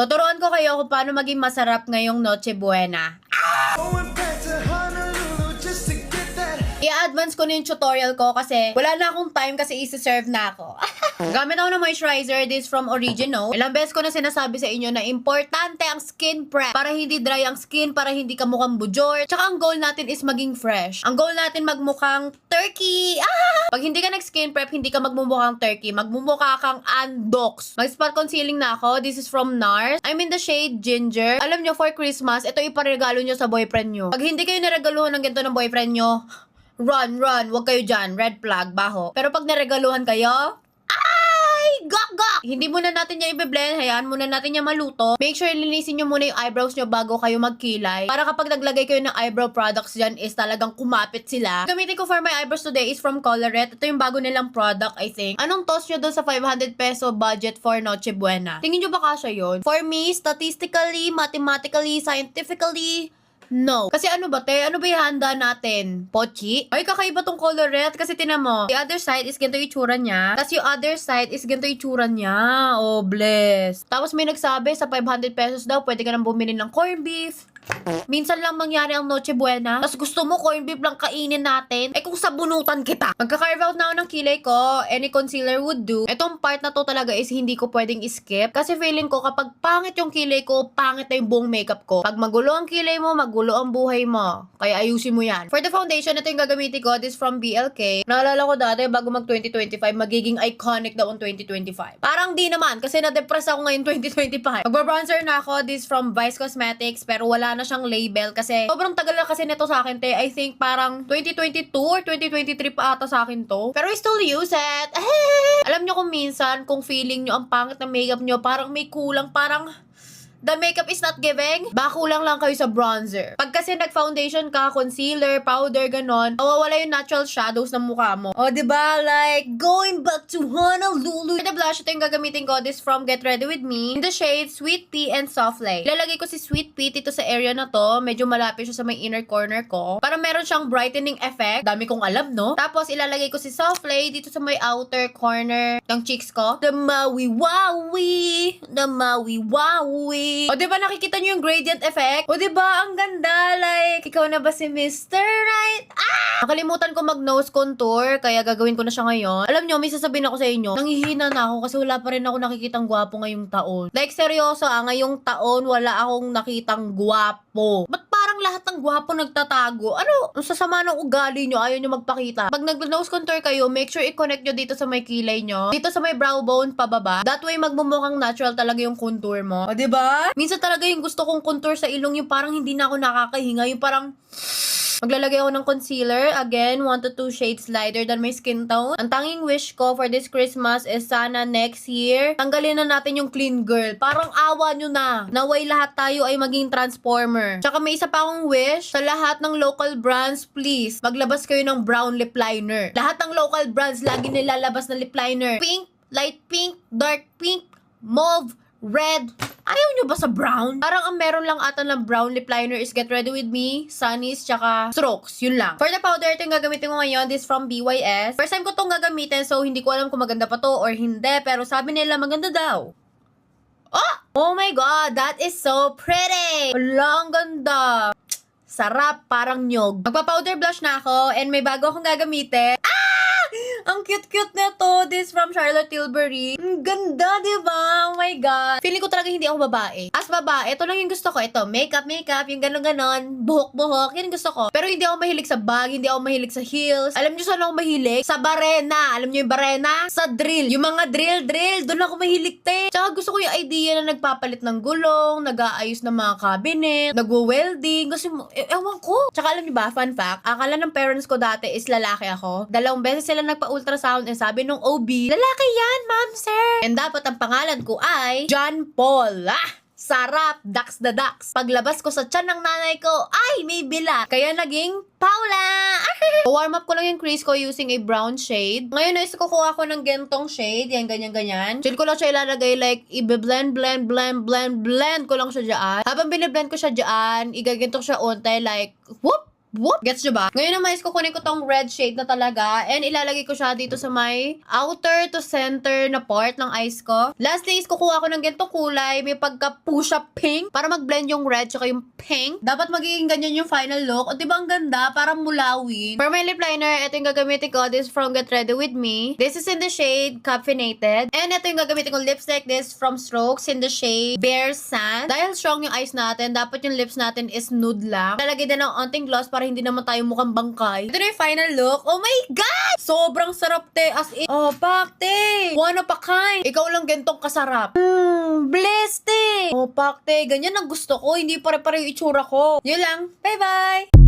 Tuturuan ko kayo kung paano maging masarap ngayong Noche Buena. I-advance ko na yung tutorial ko kasi wala na akong time kasi isi-serve na ako. Gamit ako ng moisturizer. This from Origino. Ilang beses ko na sinasabi sa inyo na importante ang skin prep para hindi dry ang skin, para hindi ka mukhang bujor. Tsaka ang goal natin is maging fresh. Ang goal natin magmukhang turkey. Pag hindi ka nag-skin prep, hindi ka magmumukhang turkey. Magmumukha kang Andox. Mag-spot concealing na ako. This is from NARS. I'm in the shade Ginger. Alam nyo, for Christmas, ito iparegalo nyo sa boyfriend nyo. Pag hindi kayo naregaluhan ng ganito ng boyfriend nyo, run. Huwag kayo dyan. Red flag, baho. Pero pag naregaluhan kayo, gak! Hindi muna natin yan i-blend. Hayaan muna natin yan maluto. Make sure linisin nyo muna yung eyebrows nyo bago kayo magkilay. Para kapag naglagay kayo ng eyebrow products dyan is talagang kumapit sila. Gamitin ko for my eyebrows today is from Colourette. Ito yung bago nilang product, I think. Anong toss nyo doon sa 500 peso budget for Noche Buena? Tingin nyo ba kasya yun? For me, statistically, mathematically, scientifically, no. Kasi ano ba, te? Ano ba yung handa natin? Pochi? Ay, kakaiba tong Colourette. Kasi tinan mo, the other side is ganito yung itsura niya. Tapos yung other side is ganito yung itsura niya. Oh, bless. Tapos may nagsabi, sa 500 pesos daw, pwede ka nang bumili ng corned beef. Minsan lang mangyari ang Noche Buena. Tapos gusto mo corned beef lang kainin natin. Eh kung sabunutan kita. Magka-carve out na ako ng kilay ko. Any concealer would do. Itong part na to talaga is hindi ko pwedeng skip. Kasi feeling ko kapag pangit yung kilay ko, pangit na yung buong makeup ko. Pag magulo ang kilay mo, magulo ang buhay mo. Kaya ayusin mo yan. For the foundation, ito yung gagamitin ko. This from BLK. Naalala ko dati, bago mag 2025, magiging iconic daw ang 2025. Parang di naman, kasi na-depress ako ngayon 2025. Magba-bronzer na ako. This from Vice Cosmetics. Pero wala na siyang label kasi sobrang tagal na kasi nito sa akin, te. I think parang 2022 or 2023 pa ata sa akin to. Pero I still use it. Alam nyo kung minsan, kung feeling nyo ang pangit ng makeup nyo, parang may kulang, parang the makeup is not giving, baka kulang lang kayo sa bronzer. Pag kasi nag-foundation ka, concealer, powder, ganon, mawawala yung natural shadows ng mukha mo. O, diba? Like, going back to Honolulu. For the blush, ito yung gagamitin ko. This from Get Ready With Me. In the shade Sweet Pea and Soft Lay. Ilalagay ko si Sweet Pea dito sa area na to. Medyo malapit siya sa may inner corner ko. Para meron siyang brightening effect. Dami kong alam, no? Tapos, ilalagay ko si Soft Lay dito sa may outer corner ng cheeks ko. The Maui Wowie! The Maui Wowie! O, diba nakikita nyo yung gradient effect? O, diba ang ganda? Like, ikaw na ba si Mr. Right? Nakalimutan ko mag-nose contour, kaya gagawin ko na siya ngayon. Alam nyo, may sasabihin ako sa inyo, nanghihina na ako kasi wala pa rin ako nakikitang gwapo ngayong taon. Like, seryoso ngayong taon, wala akong nakitang gwapo. Ba't parang lahat ng gwapo nagtatago? Ano? Ang sasama ng ugali nyo, ayaw nyo magpakita. Pag nag-nose contour kayo, make sure i-connect nyo dito sa may kilay nyo. Dito sa may brow bone, pababa. That way, magmumukhang natural talaga yung contour mo. O, diba? Minsan talaga yung gusto kong contour sa ilong, yung parang hindi na ako nakakahinga, yung parang maglalagay ako ng concealer. Again, 1 to 2 shades lighter than my skin tone. Ang tanging wish ko for this Christmas is sana next year, tanggalin na natin yung clean girl. Parang awa nyo na. Naway lahat tayo ay maging transformer. Tsaka may isa pa akong wish sa lahat ng local brands, please, maglabas kayo ng brown lip liner. Lahat ng local brands, lagi nilalabas na lip liner. Pink, light pink, dark pink, mauve, red. Ayaw nyo ba sa brown? Parang ang meron lang ata ng brown lip liner is Get Ready With Me, Sunnies, tsaka Strokes. Yun lang. For the powder, ito yung gagamitin ko ngayon. This from BYS. First time ko itong gagamitin, so hindi ko alam kung maganda pa to or hindi. Pero sabi nila maganda daw. Oh my God! That is so pretty! Wala, ang ganda. Sarap, parang nyog. Magpa-powder blush na ako and may bago akong gagamitin. Ang cute-cute na to. This from Charlotte Tilbury. Ang ganda, diba? Oh my God. Feeling ko talaga hindi ako babae. As babae, ito lang yung gusto ko. Ito, makeup, yung ganon-ganon. Buhok-buhok. Yan yung gusto ko. Pero hindi ako mahilig sa bag. Hindi ako mahilig sa heels. Alam nyo saan ako mahilig? Sa barena. Alam nyo yung barena? Sa drill. Yung mga drill. Doon ako mahilig, te. Tsaka gusto ko yung idea na nagpapalit ng gulong, nag-aayos ng mga cabinet, nagwo-welding. Kasi, ewan ko. Tsaka alam nyo ba, fun fact, akala ng parents ko dati is lalaki ako. 2 beses sila nagpa-ultrasound and sabi nung OB, lalaki yan, ma'am, sir. And dapat ang pangalan ko ay John Paul. Sarap, ducks the ducks. Paglabas ko sa tiyan ng nanay ko, ay, may bila. Kaya naging Paula. Warm up ko lang yung crease ko using a brown shade. Ngayon, kukuha ko ng gentong shade. Yan, ganyan. Chill ko lang siya ilalagay, like, i-blend ko lang siya dyan. Habang biniblend ko siya dyan, igaganto siya unti, like, whoop! Whoop! Gets nyo ba? Ngayon naman is kukunin ko tong red shade na talaga and ilalagay ko siya dito sa may outer to center na part ng eyes ko. Lastly is kukuha ko ng ganitong kulay. May pagka-push-up pink para mag-blend yung red tsaka yung pink. Dapat magiging ganyan yung final look. O diba ang ganda? Parang mulawin. For my lip liner, ito yung gagamitin ko. This is from Get Ready With Me. This is in the shade Caffeinated. And ito yung gagamitin kong lipstick. This from Strokes in the shade Bare Sand. Dahil strong yung eyes natin, dapat yung lips natin is nude lang. Lalagay din ng onting gloss para hindi naman tayo mukhang bangkay. Ito na yung final look. Oh my God! Sobrang sarap, te. As in, oh, pakte. One of a kind. Ikaw lang gantong kasarap. Blessed, te. Oh, pakte. Ganyan ang gusto ko. Hindi pare-pare yung itsura ko. Yun lang. Bye-bye!